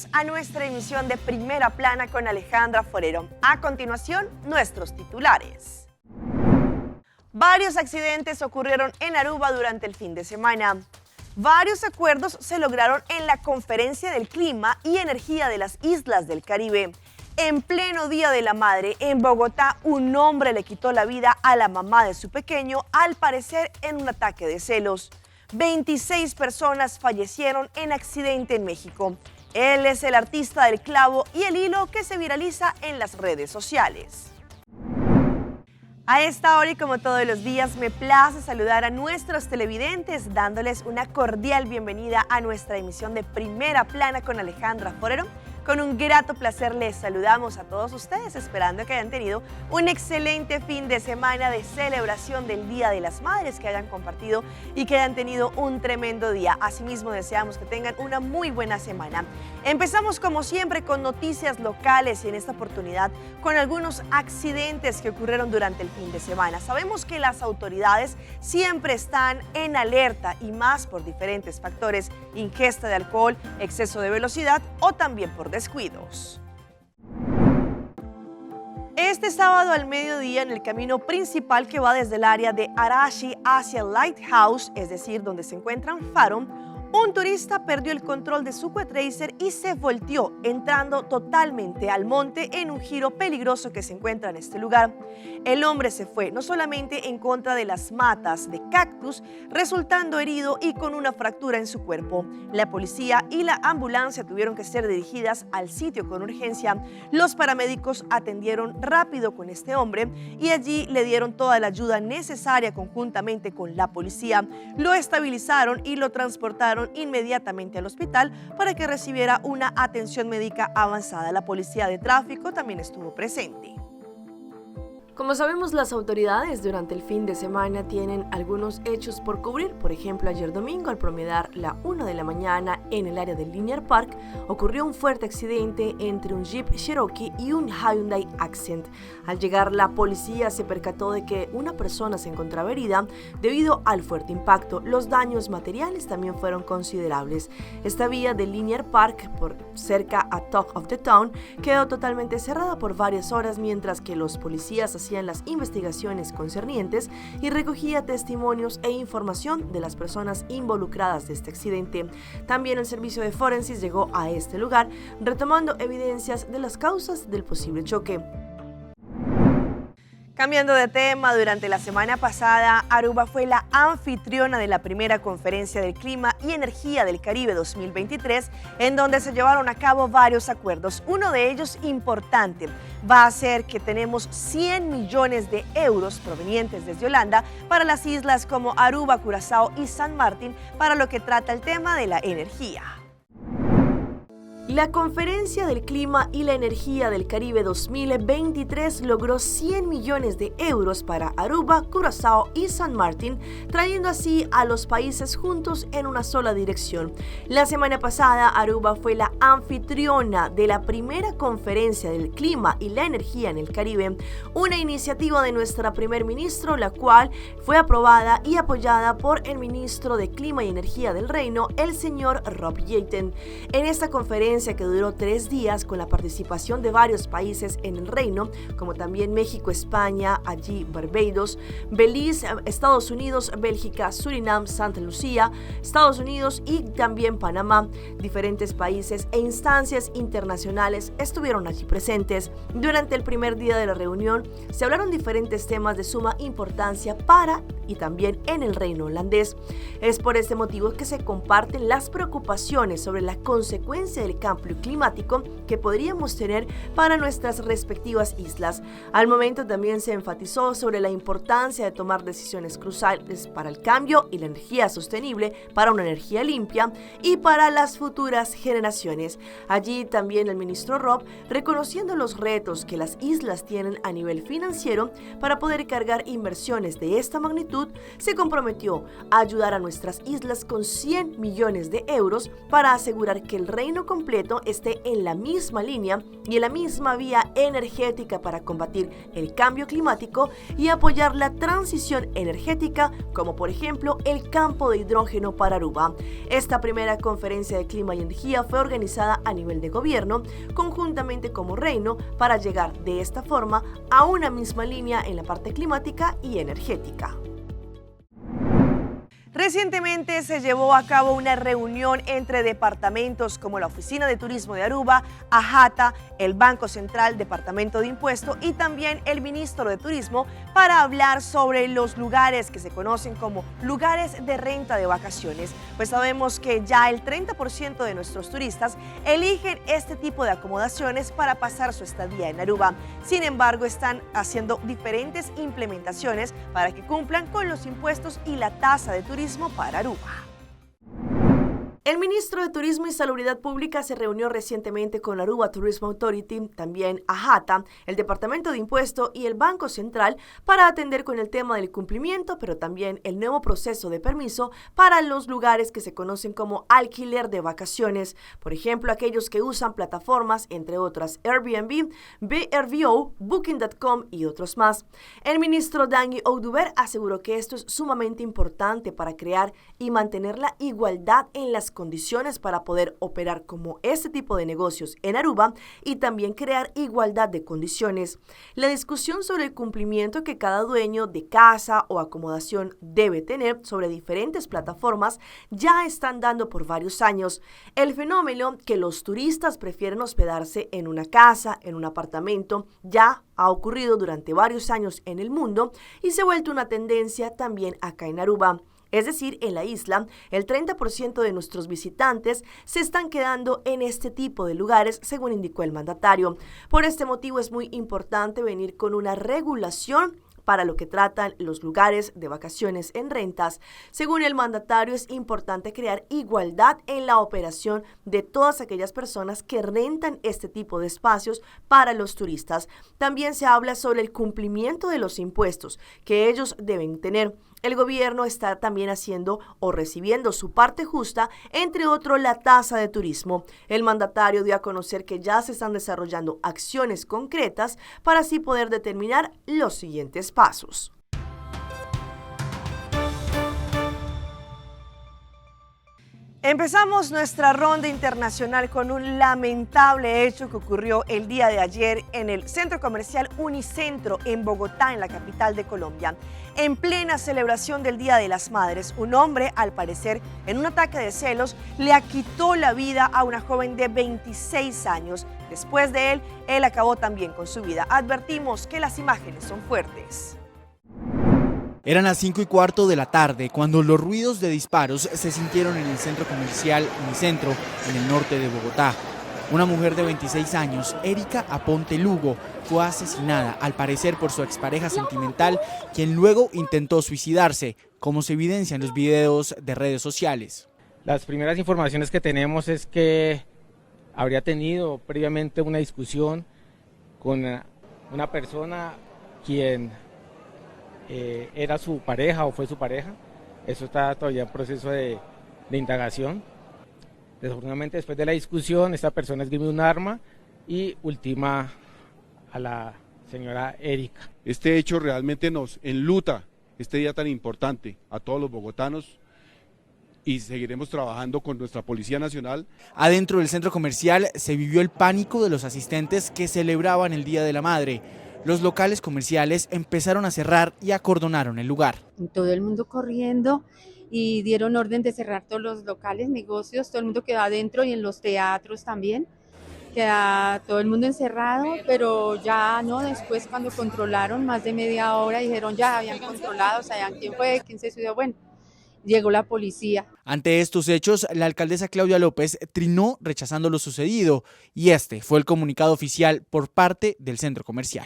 Bienvenidos a nuestra emisión de Primera Plana con Alejandra Forero. A continuación, nuestros titulares. Varios accidentes ocurrieron en Aruba durante el fin de semana. Varios acuerdos se lograron en la Conferencia del Clima y Energía de las Islas del Caribe. En pleno Día de la Madre, en Bogotá, un hombre le quitó la vida a la mamá de su pequeño, al parecer en un ataque de celos. 26 personas fallecieron en accidente en México. Él es el artista del clavo y el hilo que se viraliza en las redes sociales. A esta hora y como todos los días, me place saludar a nuestros televidentes dándoles una cordial bienvenida a nuestra emisión de Primera Plana con Alejandra Forero. Con un grato placer les saludamos a todos ustedes, esperando que hayan tenido un excelente fin de semana de celebración del Día de las Madres, que hayan compartido y que hayan tenido un tremendo día. Asimismo, deseamos que tengan una muy buena semana. Empezamos como siempre con noticias locales y en esta oportunidad con algunos accidentes que ocurrieron durante el fin de semana. Sabemos que las autoridades siempre están en alerta y más por diferentes factores: ingesta de alcohol, exceso de velocidad o también por descuidos. Este sábado al mediodía, en el camino principal que va desde el área de Arashi hacia el Lighthouse, es decir, donde se encuentra un faro, un turista perdió el control de su quadracer y se volteó, entrando totalmente al monte en un giro peligroso que se encuentra en este lugar. El hombre se fue no solamente en contra de las matas de cactus, resultando herido y con una fractura en su cuerpo. La policía y la ambulancia tuvieron que ser dirigidas al sitio con urgencia. Los paramédicos atendieron rápido con este hombre y allí le dieron toda la ayuda necesaria conjuntamente con la policía. Lo estabilizaron y lo transportaron inmediatamente al hospital para que recibiera una atención médica avanzada. La policía de tráfico también estuvo presente. Como sabemos, las autoridades durante el fin de semana tienen algunos hechos por cubrir. Por ejemplo, ayer domingo, al promediar la 1 de la mañana en el área del Linear Park, ocurrió un fuerte accidente entre un Jeep Cherokee y un Hyundai Accent. Al llegar, la policía se percató de que una persona se encontraba herida debido al fuerte impacto. Los daños materiales también fueron considerables. Esta vía del Linear Park, por cerca a Talk of the Town, quedó totalmente cerrada por varias horas mientras que los policías hacían las investigaciones concernientes y recogía testimonios e información de las personas involucradas de este accidente. También el servicio de forenses llegó a este lugar, retomando evidencias de las causas del posible choque. Cambiando de tema, durante la semana pasada, Aruba fue la anfitriona de la primera Conferencia del Clima y Energía del Caribe 2023, en donde se llevaron a cabo varios acuerdos. Uno de ellos importante va a ser que tenemos 100 millones de euros provenientes desde Holanda para las islas como Aruba, Curazao y San Martín, para lo que trata el tema de la energía. La Conferencia del Clima y la Energía del Caribe 2023 logró 100 millones de euros para Aruba, Curazao y San Martín, trayendo así a los países juntos en una sola dirección. La semana pasada, Aruba fue la anfitriona de la primera Conferencia del Clima y la Energía en el Caribe, una iniciativa de nuestra primer ministro, la cual fue aprobada y apoyada por el ministro de Clima y Energía del Reino, el señor Rob Yeaten. En esta conferencia, que duró 3 días con la participación de varios países en el reino, como también México, España, allí Barbados, Belice, Estados Unidos, Bélgica, Surinam, Santa Lucía, Estados Unidos y también Panamá. Diferentes países e instancias internacionales estuvieron allí presentes. Durante el primer día de la reunión se hablaron diferentes temas de suma importancia para y también en el reino holandés. Es por este motivo que se comparten las preocupaciones sobre la consecuencia del cambio climático que podríamos tener para nuestras respectivas islas. Al momento también se enfatizó sobre la importancia de tomar decisiones cruciales para el cambio y la energía sostenible, para una energía limpia y para las futuras generaciones. Allí también el ministro Rob, reconociendo los retos que las islas tienen a nivel financiero para poder cargar inversiones de esta magnitud, se comprometió a ayudar a nuestras islas con 100 millones de euros para asegurar que el reino completo completo esté en la misma línea y en la misma vía energética para combatir el cambio climático y apoyar la transición energética, como por ejemplo el campo de hidrógeno para Aruba. Esta primera conferencia de clima y energía fue organizada a nivel de gobierno, conjuntamente como reino, para llegar de esta forma a una misma línea en la parte climática y energética. Recientemente se llevó a cabo una reunión entre departamentos como la Oficina de Turismo de Aruba, AJATA, el Banco Central, Departamento de Impuesto y también el Ministro de Turismo para hablar sobre los lugares que se conocen como lugares de renta de vacaciones. Pues sabemos que ya el 30% de nuestros turistas eligen este tipo de acomodaciones para pasar su estadía en Aruba. Sin embargo, están haciendo diferentes implementaciones para que cumplan con los impuestos y la tasa de turismo para Aruba. El ministro de Turismo y Salubridad Pública se reunió recientemente con la Aruba Tourism Authority, también AJATA, el Departamento de Impuesto y el Banco Central para atender con el tema del cumplimiento, pero también el nuevo proceso de permiso para los lugares que se conocen como alquiler de vacaciones. Por ejemplo, aquellos que usan plataformas, entre otras Airbnb, VRBO, Booking.com y otros más. El ministro Danny Ouduber aseguró que esto es sumamente importante para crear y mantener la igualdad en las condiciones para poder operar como este tipo de negocios en Aruba y también crear igualdad de condiciones. La discusión sobre el cumplimiento que cada dueño de casa o acomodación debe tener sobre diferentes plataformas ya están dando por varios años. El fenómeno que los turistas prefieren hospedarse en una casa, en un apartamento, ya ha ocurrido durante varios años en el mundo y se ha vuelto una tendencia también acá en Aruba. Es decir, en la isla, el 30% de nuestros visitantes se están quedando en este tipo de lugares, según indicó el mandatario. Por este motivo es muy importante venir con una regulación para lo que tratan los lugares de vacaciones en rentas. Según el mandatario, es importante crear igualdad en la operación de todas aquellas personas que rentan este tipo de espacios para los turistas. También se habla sobre el cumplimiento de los impuestos que ellos deben tener. El gobierno está también haciendo o recibiendo su parte justa, entre otros la tasa de turismo. El mandatario dio a conocer que ya se están desarrollando acciones concretas para así poder determinar los siguientes pasos. Empezamos nuestra ronda internacional con un lamentable hecho que ocurrió el día de ayer en el centro comercial Unicentro en Bogotá, en la capital de Colombia. En plena celebración del Día de las Madres, un hombre, al parecer, en un ataque de celos, le quitó la vida a una joven de 26 años. Después de él acabó también con su vida. Advertimos que las imágenes son fuertes. Eran las 5:15 de la tarde cuando los ruidos de disparos se sintieron en el centro comercial Unicentro, en el norte de Bogotá. Una mujer de 26 años, Erika Aponte Lugo, fue asesinada, al parecer por su expareja sentimental, quien luego intentó suicidarse, como se evidencia en los videos de redes sociales. Las primeras informaciones que tenemos es que habría tenido previamente una discusión con una persona quien era su pareja o fue su pareja. Eso está todavía en proceso de indagación. Desafortunadamente, después de la discusión, esta persona esgrimió un arma y ultima a la señora Erika. Este hecho realmente nos enluta, este día tan importante, a todos los bogotanos, y seguiremos trabajando con nuestra Policía Nacional. Adentro del centro comercial se vivió el pánico de los asistentes que celebraban el Día de la Madre. Los locales comerciales empezaron a cerrar y acordonaron el lugar. Todo el mundo corriendo y dieron orden de cerrar todos los locales, negocios, todo el mundo quedó adentro y en los teatros también. Queda todo el mundo encerrado, pero ya no, después cuando controlaron más de media hora dijeron ya habían controlado, sabían quién fue, quién se suicidó, bueno, llegó la policía. Ante estos hechos, la alcaldesa Claudia López trinó rechazando lo sucedido y este fue el comunicado oficial por parte del centro comercial.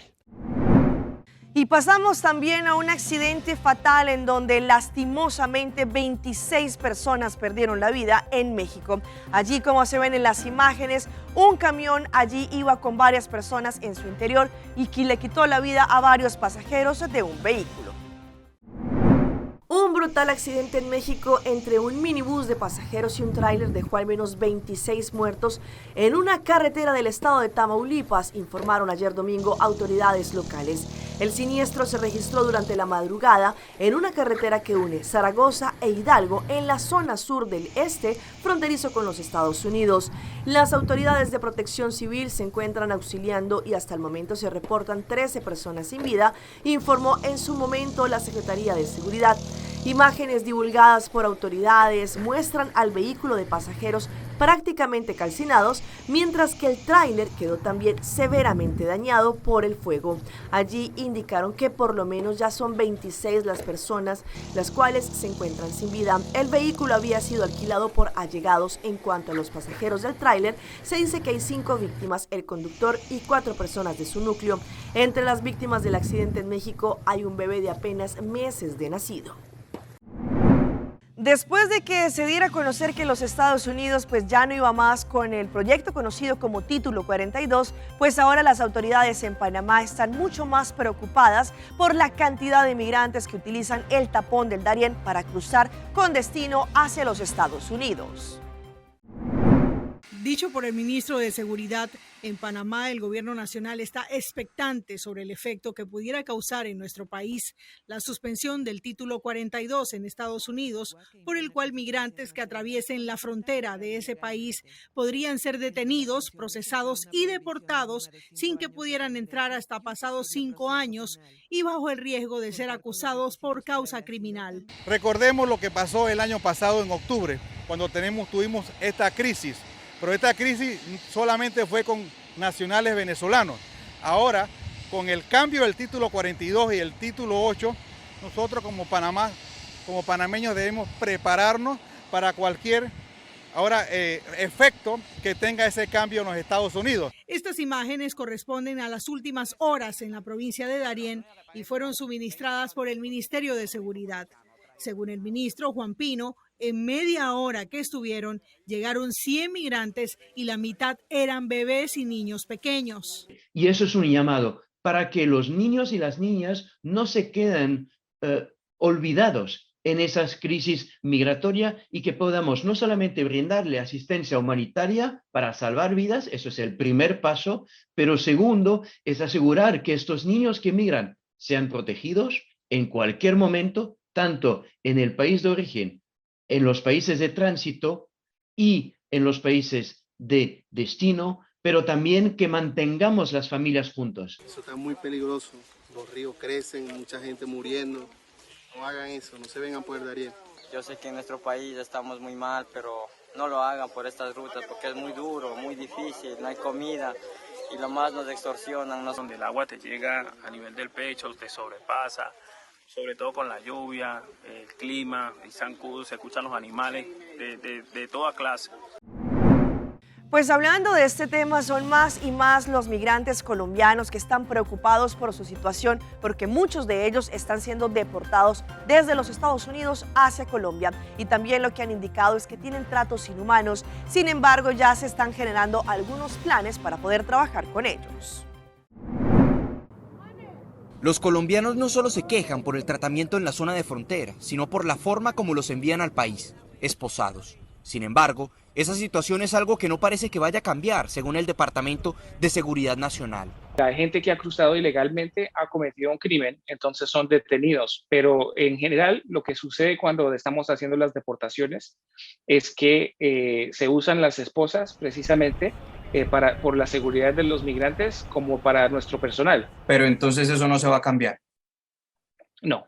Y pasamos también a un accidente fatal en donde lastimosamente 26 personas perdieron la vida en México. Allí, como se ven en las imágenes, un camión allí iba con varias personas en su interior y que le quitó la vida a varios pasajeros de un vehículo. Un brutal accidente en México entre un minibús de pasajeros y un tráiler dejó al menos 26 muertos en una carretera del estado de Tamaulipas, informaron ayer domingo autoridades locales. El siniestro se registró durante la madrugada en una carretera que une Zaragoza e Hidalgo en la zona sur del este, fronterizo con los Estados Unidos. Las autoridades de protección civil se encuentran auxiliando y hasta el momento se reportan 13 personas sin vida, informó en su momento la Secretaría de Seguridad. Imágenes divulgadas por autoridades muestran al vehículo de pasajeros prácticamente calcinados, mientras que el tráiler quedó también severamente dañado por el fuego. Allí indicaron que por lo menos ya son 26 las personas las cuales se encuentran sin vida. El vehículo había sido alquilado por allegados. En cuanto a los pasajeros del tráiler, se dice que hay 5 víctimas, el conductor y 4 personas de su núcleo. Entre las víctimas del accidente en México hay un bebé de apenas meses de nacido. Después de que se diera a conocer que los Estados Unidos pues ya no iba más con el proyecto conocido como Título 42, pues ahora las autoridades en Panamá están mucho más preocupadas por la cantidad de migrantes que utilizan el tapón del Darién para cruzar con destino hacia los Estados Unidos. Dicho por el ministro de Seguridad, en Panamá el gobierno nacional está expectante sobre el efecto que pudiera causar en nuestro país la suspensión del Título 42 en Estados Unidos, por el cual migrantes que atraviesen la frontera de ese país podrían ser detenidos, procesados y deportados sin que pudieran entrar hasta pasados 5 años y bajo el riesgo de ser acusados por causa criminal. Recordemos lo que pasó el año pasado en octubre, cuando tuvimos esta crisis. Pero esta crisis solamente fue con nacionales venezolanos. Ahora, con el cambio del título 42 y el título 8, nosotros como Panamá, como panameños debemos prepararnos para cualquier efecto que tenga ese cambio en los Estados Unidos. Estas imágenes corresponden a las últimas horas en la provincia de Darién y fueron suministradas por el Ministerio de Seguridad. Según el ministro Juan Pino, en media hora que estuvieron, llegaron 100 migrantes y la mitad eran bebés y niños pequeños. Y eso es un llamado para que los niños y las niñas no se queden olvidados en esas crisis migratorias y que podamos no solamente brindarle asistencia humanitaria para salvar vidas, eso es el primer paso, pero segundo es asegurar que estos niños que migran sean protegidos en cualquier momento, tanto en el país de origen, en los países de tránsito y en los países de destino, pero también que mantengamos las familias juntos. Eso está muy peligroso, los ríos crecen, mucha gente muriendo, no hagan eso, no se vengan por el Darién. Yo sé que en nuestro país estamos muy mal, pero no lo hagan por estas rutas porque es muy duro, muy difícil, no hay comida y lo más nos extorsionan. Donde el agua te llega a nivel del pecho, te sobrepasa, sobre todo con la lluvia, el clima, el zancudo, se escuchan los animales de toda clase. Pues hablando de este tema, son más y más los migrantes colombianos que están preocupados por su situación porque muchos de ellos están siendo deportados desde los Estados Unidos hacia Colombia y también lo que han indicado es que tienen tratos inhumanos. Sin embargo, ya se están generando algunos planes para poder trabajar con ellos. Los colombianos no solo se quejan por el tratamiento en la zona de frontera, sino por la forma como los envían al país, esposados. Sin embargo, esa situación es algo que no parece que vaya a cambiar, según el Departamento de Seguridad Nacional. Hay gente que ha cruzado ilegalmente, ha cometido un crimen, entonces son detenidos. Pero en general lo que sucede cuando estamos haciendo las deportaciones es que se usan las esposas precisamente por la seguridad de los migrantes como para nuestro personal. Pero entonces eso no se va a cambiar. No.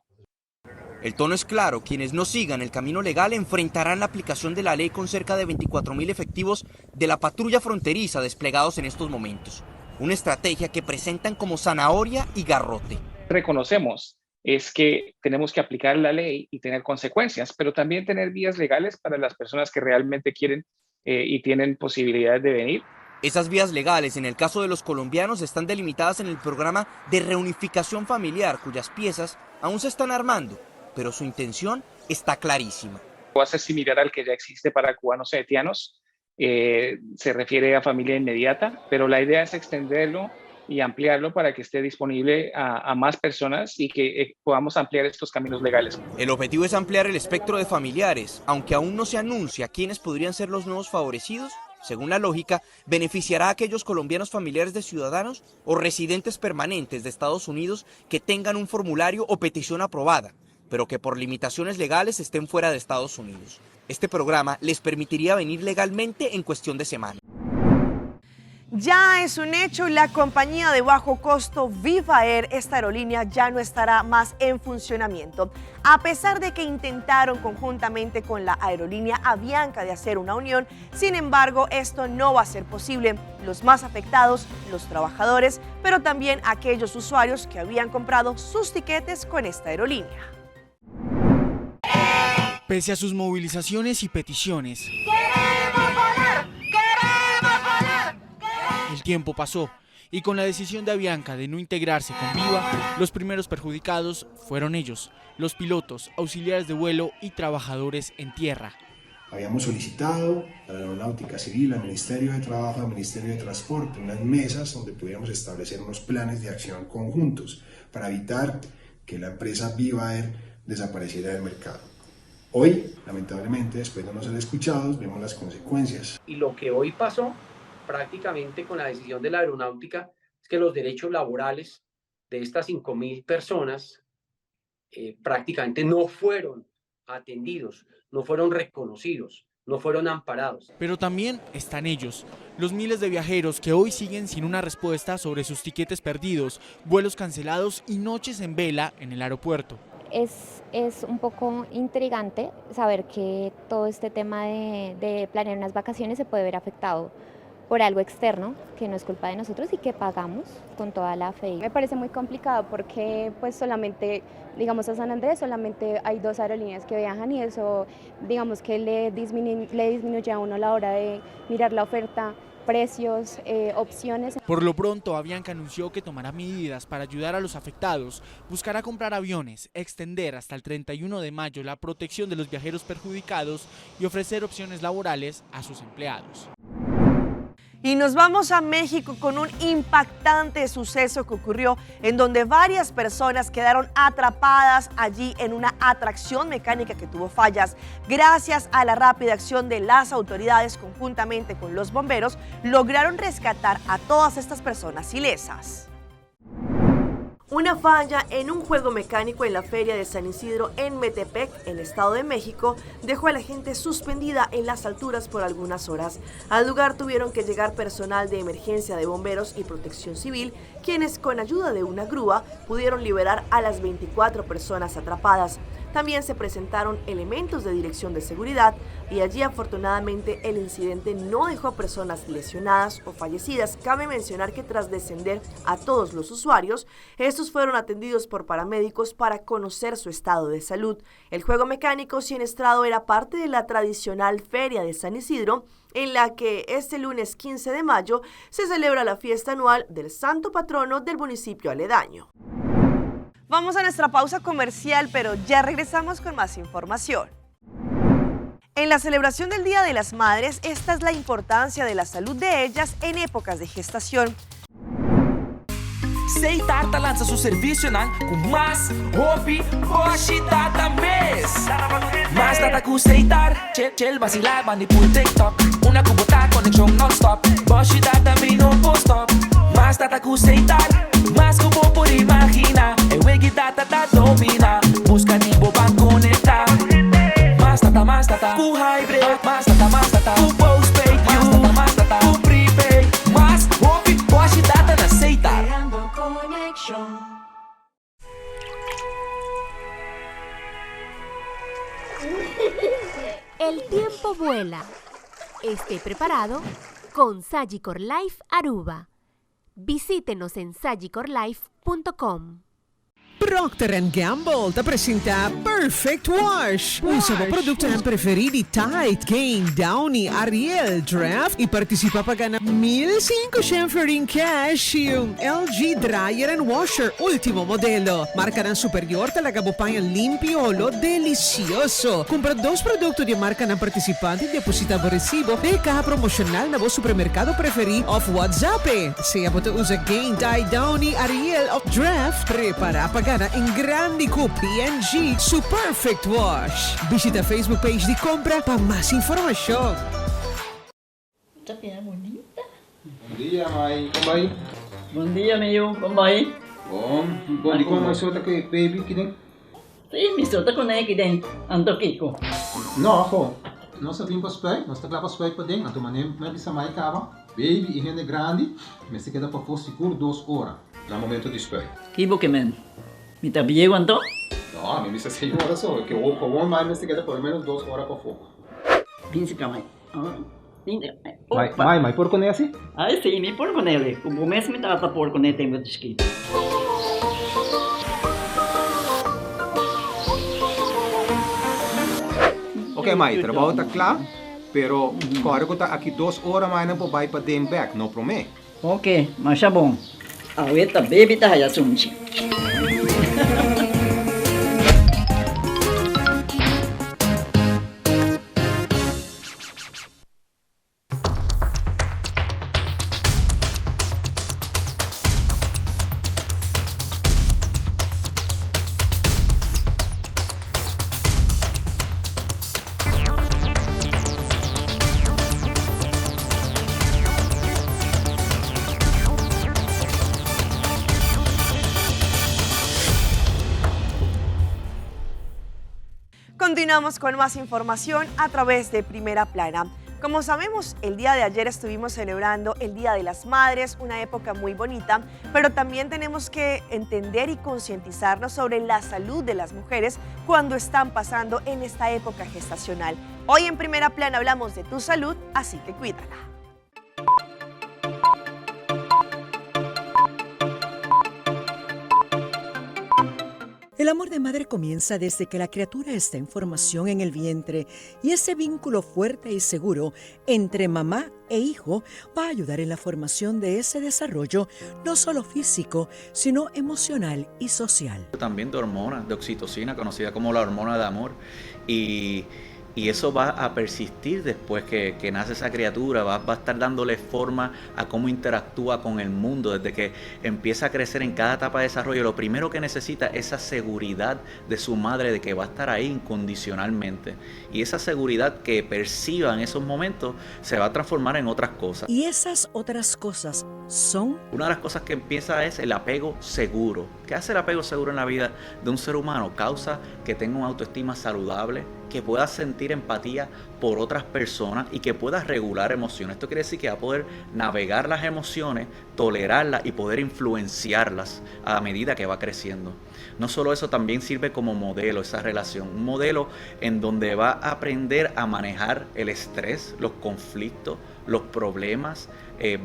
El tono es claro, quienes no sigan el camino legal enfrentarán la aplicación de la ley con cerca de 24.000 efectivos de la patrulla fronteriza desplegados en estos momentos. Una estrategia que presentan como zanahoria y garrote. Reconocemos es que tenemos que aplicar la ley y tener consecuencias, pero también tener vías legales para las personas que realmente quieren y tienen posibilidades de venir. Esas vías legales, en el caso de los colombianos, están delimitadas en el programa de reunificación familiar, cuyas piezas aún se están armando, pero su intención está clarísima. Va a ser similar al que ya existe para cubanos y haitianos, se refiere a familia inmediata, pero la idea es extenderlo y ampliarlo para que esté disponible a más personas y que podamos ampliar estos caminos legales. El objetivo es ampliar el espectro de familiares, aunque aún no se anuncia quiénes podrían ser los nuevos favorecidos. Según la lógica, beneficiará a aquellos colombianos familiares de ciudadanos o residentes permanentes de Estados Unidos que tengan un formulario o petición aprobada, pero que por limitaciones legales estén fuera de Estados Unidos. Este programa les permitiría venir legalmente en cuestión de semanas. Ya es un hecho, la compañía de bajo costo Viva Air, esta aerolínea ya no estará más en funcionamiento. A pesar de que intentaron conjuntamente con la aerolínea Avianca de hacer una unión, sin embargo, esto no va a ser posible. Los más afectados, los trabajadores, pero también aquellos usuarios que habían comprado sus tiquetes con esta aerolínea. Pese a sus movilizaciones y peticiones, el tiempo pasó y con la decisión de Avianca de no integrarse con Viva, los primeros perjudicados fueron ellos, los pilotos, auxiliares de vuelo y trabajadores en tierra. Habíamos solicitado a la Aeronáutica Civil, al Ministerio de Trabajo, al Ministerio de Transporte, unas mesas donde pudiéramos establecer unos planes de acción conjuntos para evitar que la empresa Viva Air desapareciera del mercado. Hoy, lamentablemente, después de no ser escuchados, vemos las consecuencias. Y lo que hoy pasó prácticamente con la decisión de la aeronáutica es que los derechos laborales de estas 5.000 personas prácticamente no fueron atendidos, no fueron reconocidos, no fueron amparados. Pero también están ellos, los miles de viajeros que hoy siguen sin una respuesta sobre sus tiquetes perdidos, vuelos cancelados y noches en vela en el aeropuerto. Es un poco intrigante saber que todo este tema de planear unas vacaciones se puede ver afectado por algo externo que no es culpa de nosotros y que pagamos con toda la fe. Me parece muy complicado porque pues solamente, digamos, a San Andrés solamente hay 2 aerolíneas que viajan y eso, digamos, que le disminuye a uno la hora de mirar la oferta, precios, opciones. Por lo pronto, Avianca anunció que tomará medidas para ayudar a los afectados, buscará comprar aviones, extender hasta el 31 de mayo la protección de los viajeros perjudicados y ofrecer opciones laborales a sus empleados. Y nos vamos a México con un impactante suceso que ocurrió en donde varias personas quedaron atrapadas allí en una atracción mecánica que tuvo fallas. Gracias a la rápida acción de las autoridades conjuntamente con los bomberos, lograron rescatar a todas estas personas ilesas. Una falla en un juego mecánico en la Feria de San Isidro en Metepec, en Estado de México, dejó a la gente suspendida en las alturas por algunas horas. Al lugar tuvieron que llegar personal de emergencia de bomberos y protección civil, quienes con ayuda de una grúa pudieron liberar a las 24 personas atrapadas. También se presentaron elementos de dirección de seguridad y allí afortunadamente el incidente no dejó personas lesionadas o fallecidas. Cabe mencionar que tras descender a todos los usuarios, estos fueron atendidos por paramédicos para conocer su estado de salud. El juego mecánico Sienestrado era parte de la tradicional Feria de San Isidro, en la que este lunes 15 de mayo se celebra la fiesta anual del santo patrono del municipio aledaño. Vamos a nuestra pausa comercial, pero ya regresamos con más información. En la celebración del Día de las Madres, esta es la importancia de la salud de ellas en épocas de gestación. Seitar lança seu serviço com mais hobby, hoje data mês. Mais data com Seitar, chill vacilar, manipul TikTok. Una cubota, conexão non-stop. Hoje data me no post-stop. Mais data com Seitar, mais cubo por imaginar. El wiki data da domina, busca tipo para conectar. Mais data, full hybrid. Mais data, full postpaid. Mais data, full prepaid. Mais hobby, hoje data na Seitar. El tiempo vuela. Esté preparado con Sagicor Life Aruba. Visítenos en sagicorlife.com. Procter & Gamble te presenta Perfect Wash. Un solo producto ng preferiti Tide, Gain, Downy, Ariel, Draft y participa pa ganhar 1,500 rin cash yung LG Dryer and Washer último modelo. Marca ng superior talaga bupayang limpio lo delicioso. Compra 2 produktos de marca ng participante e deposita o recibo de caja promocional na vo supermercado preferi of WhatsApp. Sea po te usa Gain, Tide, Downy, Ariel o Draft, prepara pagana en grande con P&G su Perfect Wash. Visita Facebook page de compra para más información. Bom dia, mãe. Como vai? Bom dia, meu. Como vai? Bom dia, como você está aqui, baby, aqui dentro? Sim, me solta com aqui dentro. Ando Kiko. Não, pô. Nós vimos para os pés, nós estamos lá para os pés para dentro. Então, maneiro, não é que mãe acaba. Baby, e gente grande, mas se queda para fora seguro 2 horas. No momento de espera. Kibo que men. Me tá bien cuánto? No, a mí me dice 6 horas solo, que o mais me se queda por lo menos 2 horas para fora. Pince camay. Mãe, por con esse? Ah, sim, me por com ele. O mês me tá por com ele tem muito esquito. Ok, mãe, trabalho está claro, pero agora que está aqui 2 horas mais não pode ir para dentro back, não promete? Ok, mas tá bom. Ahorita baby tá aí assunto. Continuamos con más información a través de Primera Plana. Como sabemos, el día de ayer estuvimos celebrando el Día de las Madres, una época muy bonita, pero también tenemos que entender y concientizarnos sobre la salud de las mujeres cuando están pasando en esta época gestacional. Hoy en Primera Plana hablamos de tu salud, así que cuídala. El amor de madre comienza desde que la criatura está en formación en el vientre y ese vínculo fuerte y seguro entre mamá e hijo va a ayudar en la formación de ese desarrollo no solo físico, sino emocional y social. También de hormonas, de oxitocina, conocida como la hormona de amor, y eso va a persistir después que nace esa criatura, va a estar dándole forma a cómo interactúa con el mundo desde que empieza a crecer en cada etapa de desarrollo. Lo primero que necesita es esa seguridad de su madre de que va a estar ahí incondicionalmente. Y esa seguridad que perciba en esos momentos se va a transformar en otras cosas. Y esas otras cosas son... Una de las cosas que empieza es el apego seguro. ¿Qué hace el apego seguro en la vida de un ser humano? Causa que tenga una autoestima saludable, que pueda sentir empatía por otras personas y que pueda regular emociones. Esto quiere decir que va a poder navegar las emociones, tolerarlas y poder influenciarlas a medida que va creciendo. No solo eso, también sirve como modelo esa relación, un modelo en donde va a aprender a manejar el estrés, los conflictos, los problemas,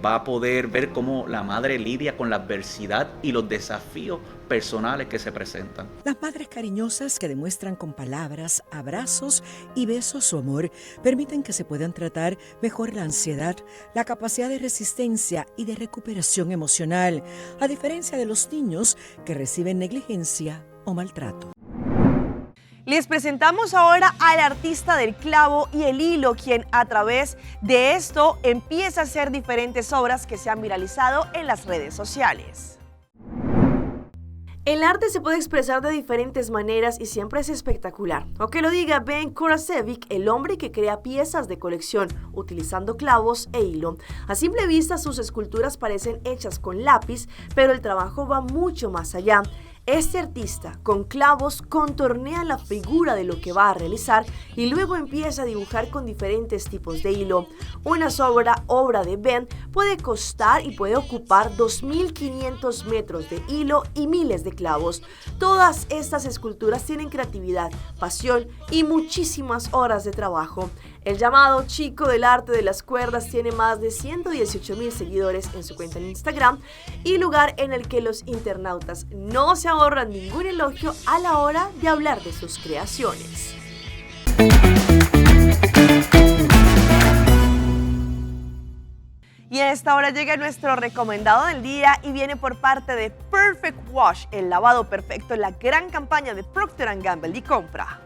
va a poder ver cómo la madre lidia con la adversidad y los desafíos personales que se presentan. Las madres cariñosas que demuestran con palabras, abrazos y besos su amor permiten que se puedan tratar mejor la ansiedad, la capacidad de resistencia y de recuperación emocional, a diferencia de los niños que reciben negligencia o maltrato. Les presentamos ahora al artista del clavo y el hilo, quien a través de esto empieza a hacer diferentes obras que se han viralizado en las redes sociales. El arte se puede expresar de diferentes maneras y siempre es espectacular. O que lo diga Ben Kurasevic, el hombre que crea piezas de colección utilizando clavos e hilo. A simple vista sus esculturas parecen hechas con lápiz, pero el trabajo va mucho más allá. Este artista, con clavos, contornea la figura de lo que va a realizar y luego empieza a dibujar con diferentes tipos de hilo. Una obra de Ben puede costar y puede ocupar 2.500 metros de hilo y miles de clavos. Todas estas esculturas tienen creatividad, pasión y muchísimas horas de trabajo. El llamado chico del arte de las cuerdas tiene más de 118,000 seguidores en su cuenta en Instagram y lugar en el que los internautas no se ahorran ningún elogio a la hora de hablar de sus creaciones. Y a esta hora llega nuestro recomendado del día y viene por parte de Perfect Wash, el lavado perfecto, la gran campaña de Procter & Gamble y compra.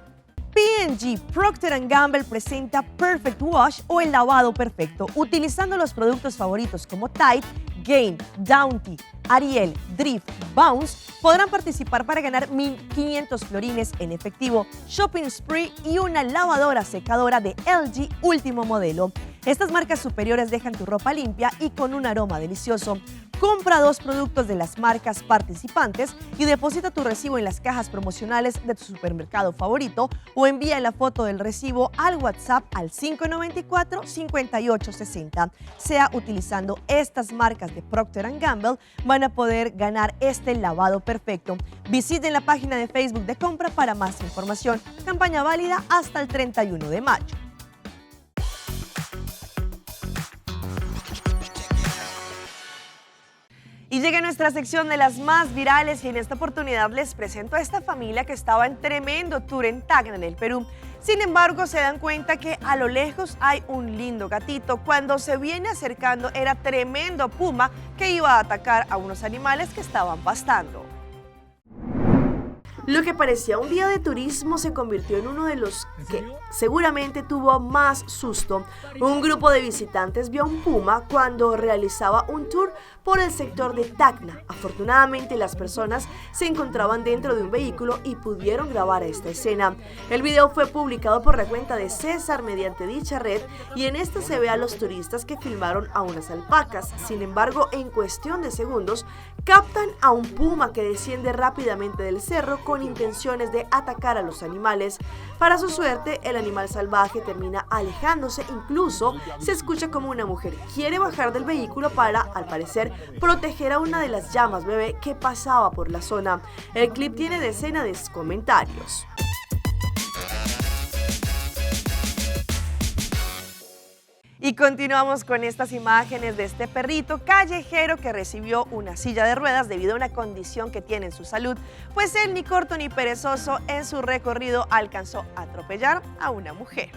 P&G Procter & Gamble presenta Perfect Wash o el lavado perfecto, utilizando los productos favoritos como Tide, Gain, Downy, Ariel, Drift, Bounce. Podrán participar para ganar 1.500 florines en efectivo, shopping spree y una lavadora secadora de LG último modelo. Estas marcas superiores dejan tu ropa limpia y con un aroma delicioso. Compra 2 productos de las marcas participantes y deposita tu recibo en las cajas promocionales de tu supermercado favorito o envía la foto del recibo al WhatsApp al 594-5860. Sea utilizando estas marcas de Procter & Gamble, van a poder ganar este lavado perfecto. Visiten la página de Facebook de compra para más información. Campaña válida hasta el 31 de mayo. Y llega nuestra sección de las más virales y en esta oportunidad les presento a esta familia que estaba en tremendo tour en Tacna, en el Perú. Sin embargo, se dan cuenta que a lo lejos hay un lindo gatito. Cuando se viene acercando era tremendo puma que iba a atacar a unos animales que estaban pastando. Lo que parecía un día de turismo se convirtió en uno de los que seguramente tuvo más susto. Un grupo de visitantes vio a un puma cuando realizaba un tour por el sector de Tacna. Afortunadamente, las personas se encontraban dentro de un vehículo y pudieron grabar esta escena. El video fue publicado por la cuenta de César mediante dicha red y en esta se ve a los turistas que filmaron a unas alpacas. Sin embargo, en cuestión de segundos, captan a un puma que desciende rápidamente del cerro con intenciones de atacar a los animales. Para su suerte, el animal salvaje termina alejándose. Incluso se escucha como una mujer quiere bajar del vehículo para, al parecer, proteger a una de las llamas bebé que pasaba por la zona. El clip tiene decenas de comentarios. Y continuamos con estas imágenes de este perrito callejero que recibió una silla de ruedas debido a una condición que tiene en su salud, pues él, ni corto ni perezoso, en su recorrido alcanzó a atropellar a una mujer.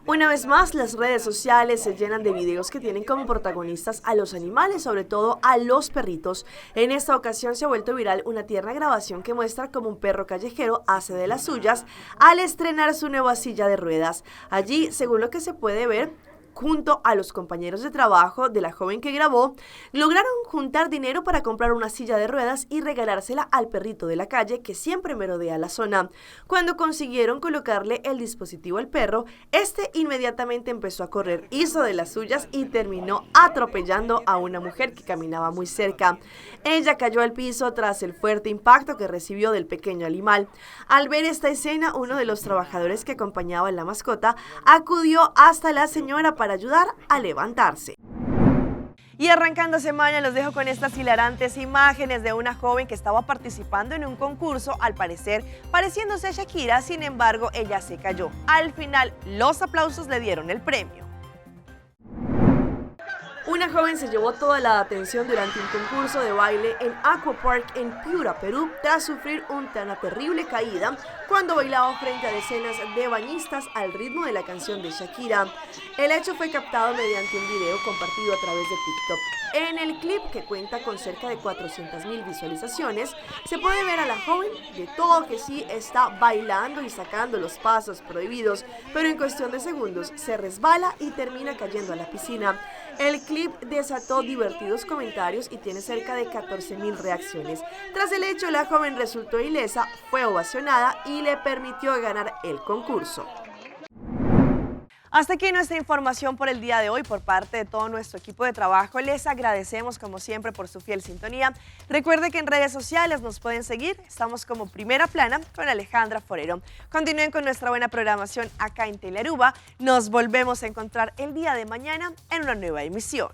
Una vez más, las redes sociales se llenan de videos que tienen como protagonistas a los animales, sobre todo a los perritos. En esta ocasión se ha vuelto viral una tierna grabación que muestra cómo un perro callejero hace de las suyas al estrenar su nueva silla de ruedas. Allí, según lo que se puede ver, junto a los compañeros de trabajo de la joven que grabó, lograron juntar dinero para comprar una silla de ruedas y regalársela al perrito de la calle que siempre merodea la zona. Cuando consiguieron colocarle el dispositivo al perro, este inmediatamente empezó a correr, hizo de las suyas y terminó atropellando a una mujer que caminaba muy cerca. Ella cayó al piso tras el fuerte impacto que recibió del pequeño animal. Al ver esta escena, uno de los trabajadores que acompañaba a la mascota acudió hasta la señora para ayudar a levantarse. Y arrancando semana los dejo con estas hilarantes imágenes de una joven que estaba participando en un concurso, al parecer pareciéndose a Shakira. Sin embargo, ella se cayó. Al final, los aplausos le dieron el premio. Una joven se llevó toda la atención durante un concurso de baile en Aquapark en Piura, Perú, tras sufrir una terrible caída cuando bailaba frente a decenas de bañistas al ritmo de la canción de Shakira. El hecho fue captado mediante un video compartido a través de TikTok. En el clip, que cuenta con cerca de 400,000 visualizaciones, se puede ver a la joven de todo que sí está bailando y sacando los pasos prohibidos, pero en cuestión de segundos se resbala y termina cayendo a la piscina. El clip desató divertidos comentarios y tiene cerca de 14,000 reacciones. Tras el hecho, la joven resultó ilesa, fue ovacionada y le permitió ganar el concurso. Hasta aquí nuestra información por el día de hoy. Por parte de todo nuestro equipo de trabajo, les agradecemos como siempre por su fiel sintonía. Recuerde que en redes sociales nos pueden seguir. Estamos como Primera Plana con Alejandra Forero. Continúen con nuestra buena programación acá en Telearuba. Nos volvemos a encontrar el día de mañana en una nueva emisión.